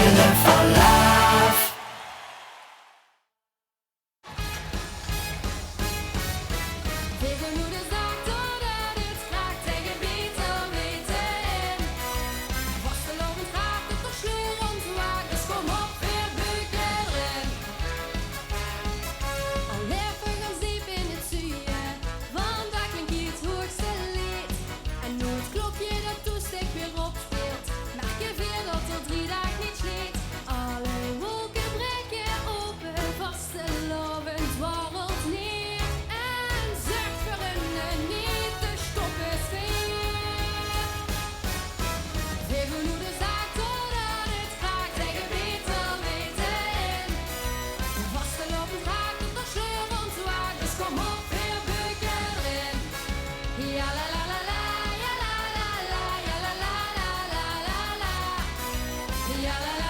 Wille van Love. Tegen moeder zegt dat het graag tegen beter weten in. Vastelovend gaat het toch sleurend waar, dus kom op weer buiken erin. Al leven gaan diep in het zuien, vandaag klinkt hier het hoogste lied. En nu het klokje dat toestikt weer opspeelt, merk je weer dat er 3 dagen niet schiet. Alle wolken breken open, vastelovend dwarrelt neer. En zegt voor een niet te stoppen sfeer. Tegen moeder zegt dat het graag tegen beter weten in. Vastelovend raakt het toch sleurend waar, dus kom op weer buiken erin. Ja la la la la, ja la la la, ja la la la la la la. Ja la la